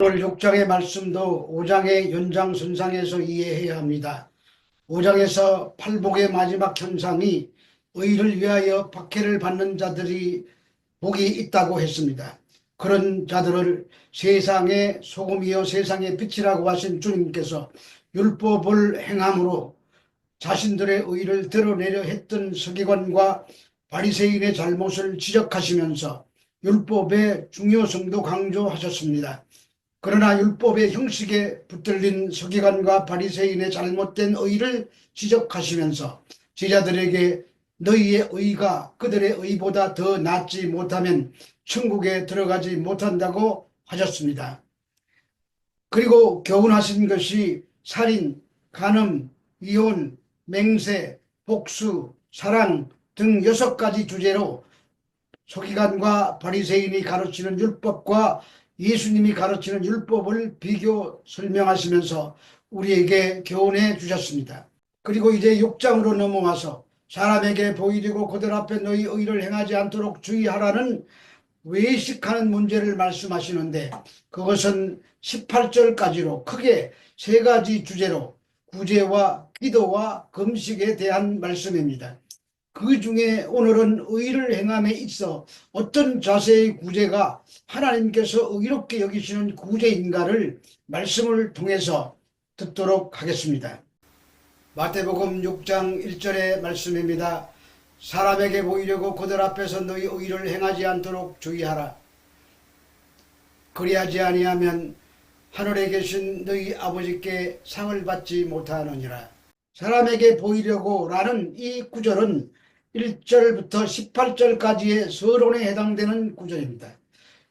오늘 6장의 말씀도 5장의 연장선상에서 이해해야 합니다. 5장에서 팔복의 마지막 현상이 의를 위하여 박해를 받는 자들이 복이 있다고 했습니다. 그런 자들을 세상의 소금이요 세상의 빛이라고 하신 주님께서 율법을 행함으로 자신들의 의를 드러내려 했던 서기관과 바리새인의 잘못을 지적하시면서 율법의 중요성도 강조하셨습니다. 그러나 율법의 형식에 붙들린 서기관과 바리새인의 잘못된 의를 지적하시면서 제자들에게 너희의 의가 그들의 의보다 더 낫지 못하면 천국에 들어가지 못한다고 하셨습니다. 그리고 교훈하신 것이 살인, 간음, 이혼, 맹세, 복수, 사랑 등 6가지 주제로 서기관과 바리새인이 가르치는 율법과 예수님이 가르치는 율법을 비교 설명하시면서 우리에게 교훈해 주셨습니다. 그리고 이제 6장으로 넘어와서 사람에게 보이려고 그들 앞에 너희 의를 행하지 않도록 주의하라는 외식하는 문제를 말씀하시는데 그것은 18절까지로 크게 3가지 주제로 구제와 기도와 금식에 대한 말씀입니다. 그 중에 오늘은 의를 행함에 있어 어떤 자세의 구제가 하나님께서 의롭게 여기시는 구제인가를 말씀을 통해서 듣도록 하겠습니다. 마태복음 6장 1절의 말씀입니다. 사람에게 보이려고 그들 앞에서 너희 의를 행하지 않도록 주의하라. 그리하지 아니하면 하늘에 계신 너희 아버지께 상을 받지 못하느니라. 사람에게 보이려고 라는 이 구절은 1절부터 18절까지의 서론에 해당되는 구절입니다.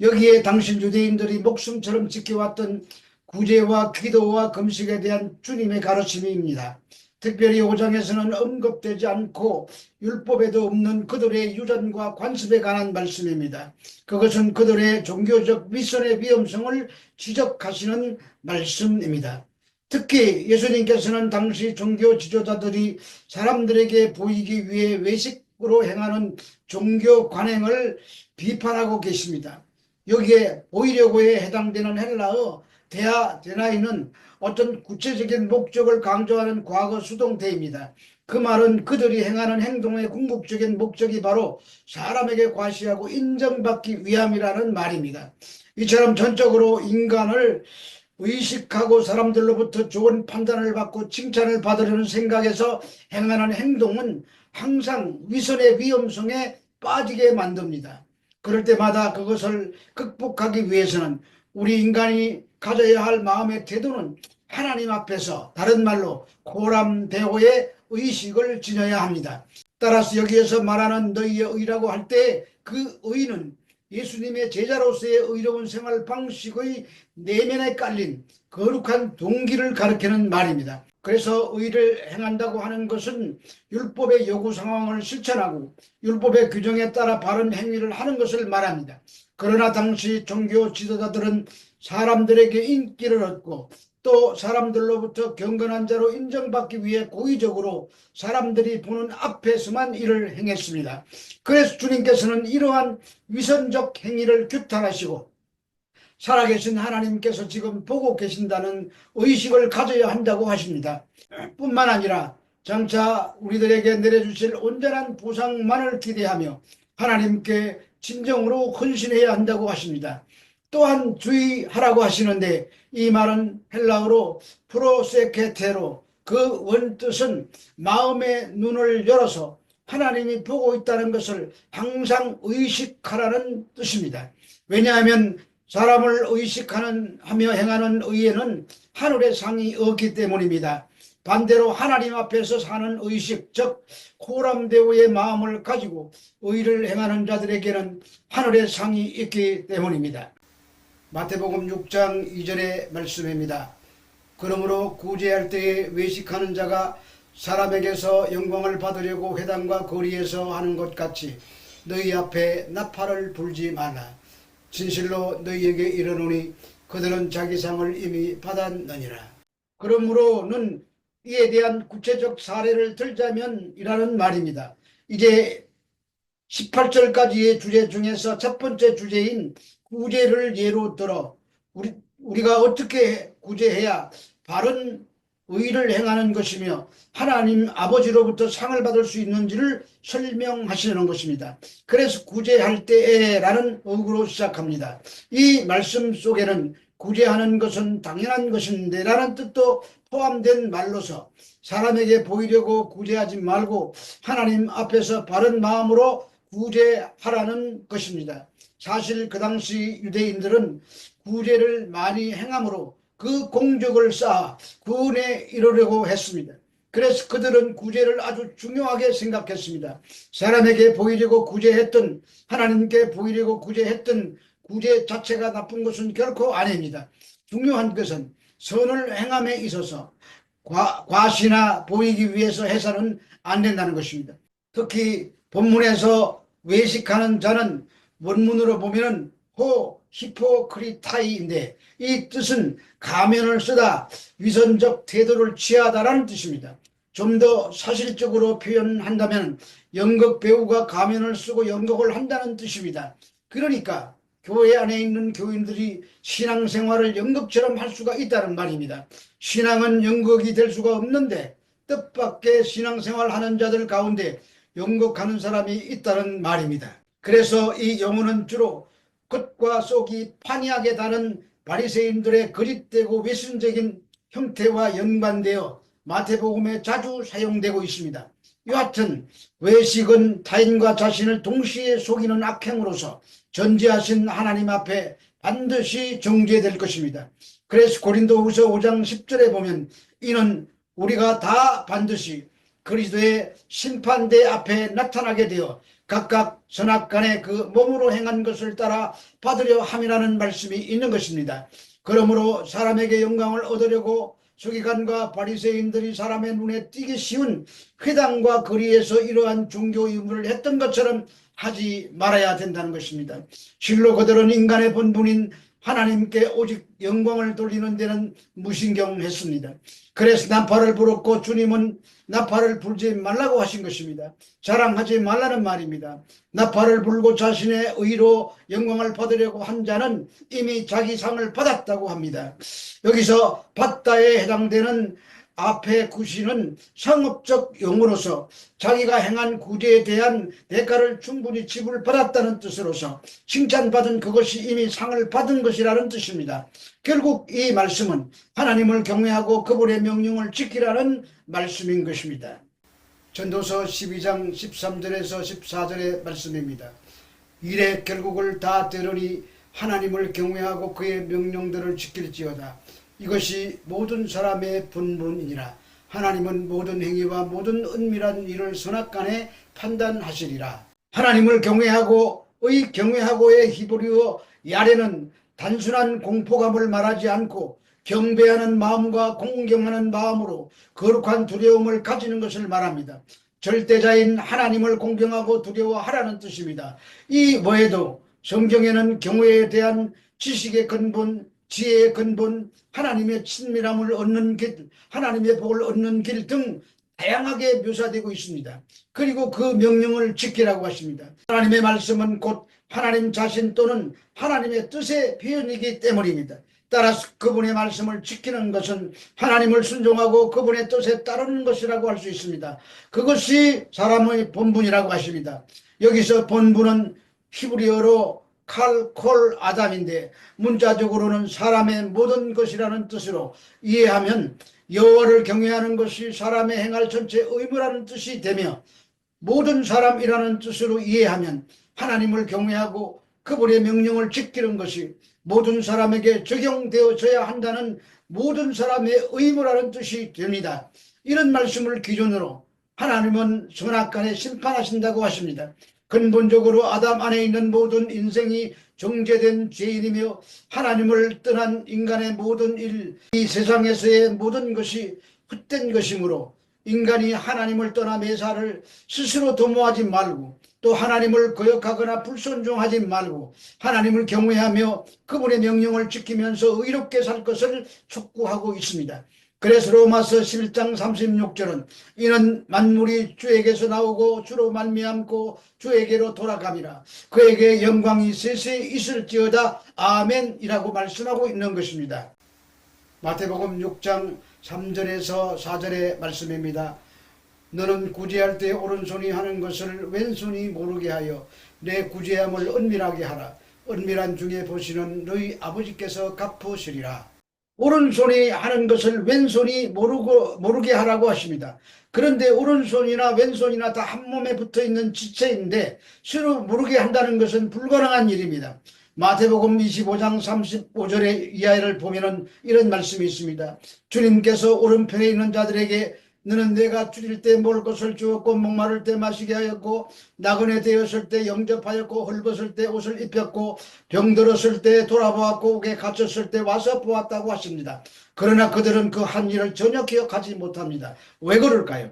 여기에 당시 유대인들이 목숨처럼 지켜왔던 구제와 기도와 금식에 대한 주님의 가르침입니다. 특별히 5장에서는 언급되지 않고 율법에도 없는 그들의 유전과 관습에 관한 말씀입니다. 그것은 그들의 종교적 미션의 위험성을 지적하시는 말씀입니다. 특히 예수님께서는 당시 종교 지도자들이 사람들에게 보이기 위해 외식으로 행하는 종교 관행을 비판하고 계십니다. 여기에 보이려고에 해당되는 헬라어 데아데나이는 어떤 구체적인 목적을 강조하는 과거 수동태입니다. 그 말은 그들이 행하는 행동의 궁극적인 목적이 바로 사람에게 과시하고 인정받기 위함이라는 말입니다. 이처럼 전적으로 인간을 의식하고 사람들로부터 좋은 판단을 받고 칭찬을 받으려는 생각에서 행하는 행동은 항상 위선의 위험성에 빠지게 만듭니다. 그럴 때마다 그것을 극복하기 위해서는 우리 인간이 가져야 할 마음의 태도는 하나님 앞에서 다른 말로 고람대오의 의식을 지녀야 합니다. 따라서 여기에서 말하는 너희의 의라고 할 때 그 의는 예수님의 제자로서의 의로운 생활 방식의 내면에 깔린 거룩한 동기를 가리키는 말입니다. 그래서 의를 행한다고 하는 것은 율법의 요구 상황을 실천하고 율법의 규정에 따라 바른 행위를 하는 것을 말합니다. 그러나 당시 종교 지도자들은 사람들에게 인기를 얻고 또 사람들로부터 경건한 자로 인정받기 위해 고의적으로 사람들이 보는 앞에서만 일을 행했습니다. 그래서 주님께서는 이러한 위선적 행위를 규탄하시고 살아계신 하나님께서 지금 보고 계신다는 의식을 가져야 한다고 하십니다. 뿐만 아니라 장차 우리들에게 내려주실 온전한 보상만을 기대하며 하나님께 진정으로 헌신해야 한다고 하십니다. 또한 주의하라고 하시는데 이 말은 헬라어로 프로세케테로 그 원뜻은 마음의 눈을 열어서 하나님이 보고 있다는 것을 항상 의식하라는 뜻입니다. 왜냐하면 사람을 의식하며 행하는 의에는 하늘의 상이 없기 때문입니다. 반대로 하나님 앞에서 사는 의식, 즉 코람데오의 마음을 가지고 의를 행하는 자들에게는 하늘의 상이 있기 때문입니다. 마태복음 6장 2절의 말씀입니다. 그러므로 구제할 때에 외식하는 자가 사람에게서 영광을 받으려고 회당과 거리에서 하는 것 같이 너희 앞에 나팔을 불지 말라. 진실로 너희에게 이르노니 그들은 자기 상을 이미 받았느니라. 그러므로는 이에 대한 구체적 사례를 들자면 이라는 말입니다. 이제 18절까지의 주제 중에서 첫 번째 주제인 구제를 예로 들어 우리가 어떻게 구제해야 바른 의를 행하는 것이며 하나님 아버지로부터 상을 받을 수 있는지를 설명하시는 것입니다. 그래서 구제할 때에라는 어구로 시작합니다. 이 말씀 속에는 구제하는 것은 당연한 것인데 라는 뜻도 포함된 말로서 사람에게 보이려고 구제하지 말고 하나님 앞에서 바른 마음으로 구제하라는 것입니다. 사실 그 당시 유대인들은 구제를 많이 행함으로 그 공적을 쌓아 구원에 이르려고 했습니다. 그래서 그들은 구제를 아주 중요하게 생각했습니다. 사람에게 보이려고 구제했던, 하나님께 보이려고 구제했던 구제 자체가 나쁜 것은 결코 아닙니다. 중요한 것은 선을 행함에 있어서 과시나 보이기 위해서 해서는 안 된다는 것입니다. 특히 본문에서 외식하는 자는 원문으로 보면은 히포크리타이인데 이 뜻은 가면을 쓰다 위선적 태도를 취하다라는 뜻입니다. 좀 더 사실적으로 표현한다면 연극 배우가 가면을 쓰고 연극을 한다는 뜻입니다. 그러니까 교회 안에 있는 교인들이 신앙생활을 연극처럼 할 수가 있다는 말입니다. 신앙은 연극이 될 수가 없는데 뜻밖의 신앙생활 하는 자들 가운데 연극하는 사람이 있다는 말입니다. 그래서 이 용어는 주로 겉과 속이 판이하게 다른 바리새인들의 거짓되고 외순적인 형태와 연관되어 마태복음에 자주 사용되고 있습니다. 여하튼 외식은 타인과 자신을 동시에 속이는 악행으로서 전지하신 하나님 앞에 반드시 정죄될 것입니다. 그래서 고린도후서 5장 10절에 보면 이는 우리가 다 반드시 그리스도의 심판대 앞에 나타나게 되어 각각 선악간에 그 몸으로 행한 것을 따라 받으려 함이라는 말씀이 있는 것입니다. 그러므로 사람에게 영광을 얻으려고 서기관과 바리새인들이 사람의 눈에 띄기 쉬운 회당과 거리에서 이러한 종교 의무를 했던 것처럼 하지 말아야 된다는 것입니다. 실로 그들은 인간의 본분인 하나님께 오직 영광을 돌리는 데는 무신경했습니다. 그래서 나팔을 불었고 주님은 나팔을 불지 말라고 하신 것입니다. 자랑하지 말라는 말입니다. 나팔을 불고 자신의 의로 영광을 받으려고 한 자는 이미 자기 상을 받았다고 합니다. 여기서 받다에 해당되는 앞에 구시는 상업적 용어로서 자기가 행한 구제에 대한 대가를 충분히 지불받았다는 뜻으로서 칭찬받은 그것이 이미 상을 받은 것이라는 뜻입니다. 결국 이 말씀은 하나님을 경외하고 그분의 명령을 지키라는 말씀인 것입니다. 전도서 12장 13절에서 14절의 말씀입니다. 이래 결국을 다 들으니 하나님을 경외하고 그의 명령들을 지킬지어다. 이것이 모든 사람의 본분이니라. 하나님은 모든 행위와 모든 은밀한 일을 선악간에 판단하시리라. 하나님을 경외하고 의 경외하고의 히브리어 야레는 단순한 공포감을 말하지 않고 경배하는 마음과 공경하는 마음으로 거룩한 두려움을 가지는 것을 말합니다. 절대자인 하나님을 공경하고 두려워하라는 뜻입니다. 이 외에도 성경에는 경외에 대한 지식의 근본, 지혜의 근본, 하나님의 친밀함을 얻는 길, 하나님의 복을 얻는 길 등 다양하게 묘사되고 있습니다. 그리고 그 명령을 지키라고 하십니다. 하나님의 말씀은 곧 하나님 자신 또는 하나님의 뜻의 표현이기 때문입니다. 따라서 그분의 말씀을 지키는 것은 하나님을 순종하고 그분의 뜻에 따르는 것이라고 할 수 있습니다. 그것이 사람의 본분이라고 하십니다. 여기서 본분은 히브리어로 칼콜 아담인데 문자적으로는 사람의 모든 것이라는 뜻으로 이해하면 여호와를 경외하는 것이 사람의 행할 전체 의무라는 뜻이 되며 모든 사람이라는 뜻으로 이해하면 하나님을 경외하고 그분의 명령을 지키는 것이 모든 사람에게 적용되어져야 한다는 모든 사람의 의무라는 뜻이 됩니다. 이런 말씀을 기준으로 하나님은 선악간에 심판하신다고 하십니다. 근본적으로 아담 안에 있는 모든 인생이 정죄된 죄인이며 하나님을 떠난 인간의 모든 일, 이 세상에서의 모든 것이 헛된 것이므로 인간이 하나님을 떠나 매사를 스스로 도모하지 말고 또 하나님을 거역하거나 불순종하지 말고 하나님을 경외하며 그분의 명령을 지키면서 의롭게 살 것을 촉구하고 있습니다. 그래서 로마서 11장 36절은 이는 만물이 주에게서 나오고 주로 말미암고 주에게로 돌아감이라 그에게 영광이 세세 있을지어다 아멘이라고 말씀하고 있는 것입니다. 마태복음 6장 3절에서 4절의 말씀입니다. 너는 구제할 때 오른손이 하는 것을 왼손이 모르게 하여 내 구제함을 은밀하게 하라. 은밀한 중에 보시는 너희 아버지께서 갚으시리라. 오른손이 하는 것을 왼손이 모르게 하라고 하십니다. 그런데 오른손이나 왼손이나 다 한 몸에 붙어 있는 지체인데 서로 모르게 한다는 것은 불가능한 일입니다. 마태복음 25장 35절의 이하를 보면은 이런 말씀이 있습니다. 주님께서 오른편에 있는 자들에게 너는 내가 줄일 때 먹을 것을 주었고 목마를 때 마시게 하였고 나그네 되었을 때 영접하였고 헐벗을 때 옷을 입혔고 병들었을 때 돌아보았고 옥에 갇혔을 때 와서 보았다고 하십니다. 그러나 그들은 그 한 일을 전혀 기억하지 못합니다. 왜 그럴까요?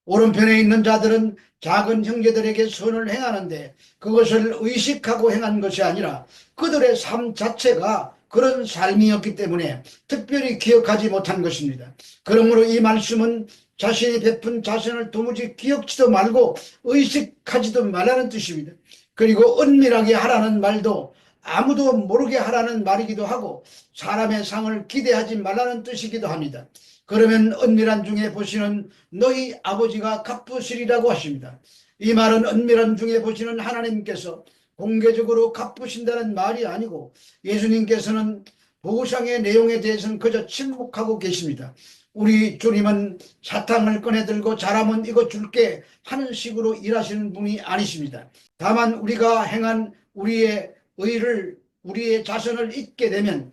오른편에 있는 자들은 작은 형제들에게 선을 행하는데 그것을 의식하고 행한 것이 아니라 그들의 삶 자체가 그런 삶이었기 때문에 특별히 기억하지 못한 것입니다. 그러므로 이 말씀은 자신이 베푼 자선을 도무지 기억지도 말고 의식하지도 말라는 뜻입니다. 그리고 은밀하게 하라는 말도 아무도 모르게 하라는 말이기도 하고 사람의 상을 기대하지 말라는 뜻이기도 합니다. 그러면 은밀한 중에 보시는 너희 아버지가 갚으시리라고 하십니다. 이 말은 은밀한 중에 보시는 하나님께서 공개적으로 갚으신다는 말이 아니고 예수님께서는 보상의 내용에 대해서는 그저 침묵하고 계십니다. 우리 주님은 사탕을 꺼내들고 잘하면 이거 줄게 하는 식으로 일하시는 분이 아니십니다. 다만 우리가 행한 우리의 의를 우리의 자선을 잊게 되면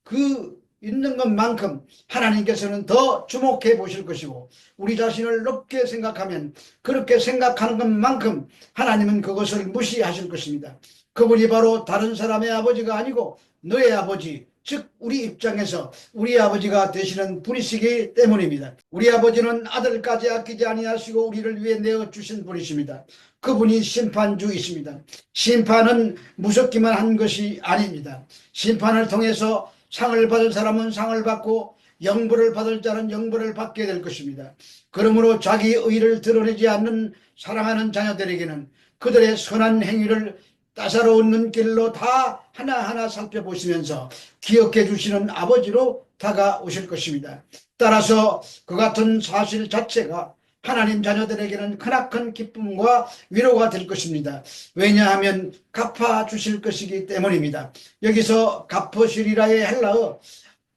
그 있는 것만큼 하나님께서는 더 주목해 보실 것이고 우리 자신을 높게 생각하면 그렇게 생각하는 것만큼 하나님은 그것을 무시하실 것입니다. 그분이 바로 다른 사람의 아버지가 아니고 너의 아버지, 즉 우리 입장에서 우리 아버지가 되시는 분이시기 때문입니다. 우리 아버지는 아들까지 아끼지 아니하시고 우리를 위해 내어주신 분이십니다. 그분이 심판주이십니다. 심판은 무섭기만 한 것이 아닙니다. 심판을 통해서 상을 받을 사람은 상을 받고 영벌을 받을 자는 영벌을 받게 될 것입니다. 그러므로 자기 의를 드러내지 않는 사랑하는 자녀들에게는 그들의 선한 행위를 따사로운 눈길로 다 하나하나 살펴보시면서 기억해 주시는 아버지로 다가오실 것입니다. 따라서 그 같은 사실 자체가 하나님 자녀들에게는 크나큰 기쁨과 위로가 될 것입니다. 왜냐하면 갚아주실 것이기 때문입니다. 여기서 갚으시리라의 헬라어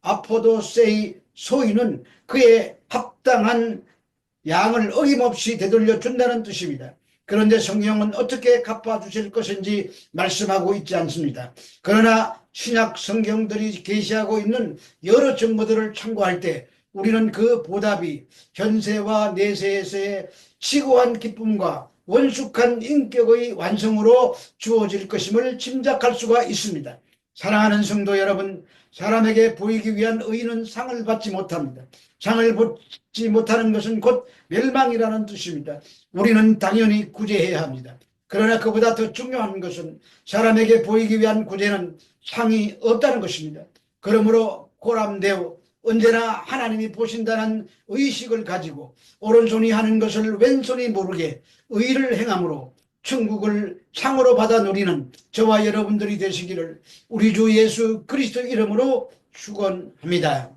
아포도세이 소이는 그의 합당한 양을 어김없이 되돌려 준다는 뜻입니다. 그런데 성경은 어떻게 갚아주실 것인지 말씀하고 있지 않습니다. 그러나 신약 성경들이 계시하고 있는 여러 증거들을 참고할 때 우리는 그 보답이 현세와 내세에서의 지고한 기쁨과 원숙한 인격의 완성으로 주어질 것임을 짐작할 수가 있습니다. 사랑하는 성도 여러분, 사람에게 보이기 위한 의는 상을 받지 못합니다. 상을 받지 못하는 것은 곧 멸망이라는 뜻입니다. 우리는 당연히 구제해야 합니다. 그러나 그보다 더 중요한 것은 사람에게 보이기 위한 구제는 상이 없다는 것입니다. 그러므로 고람되어 언제나 하나님이 보신다는 의식을 가지고 오른손이 하는 것을 왼손이 모르게 의를 행함으로 천국을 상으로 받아 누리는 저와 여러분들이 되시기를 우리 주 예수 그리스도 이름으로 축원합니다.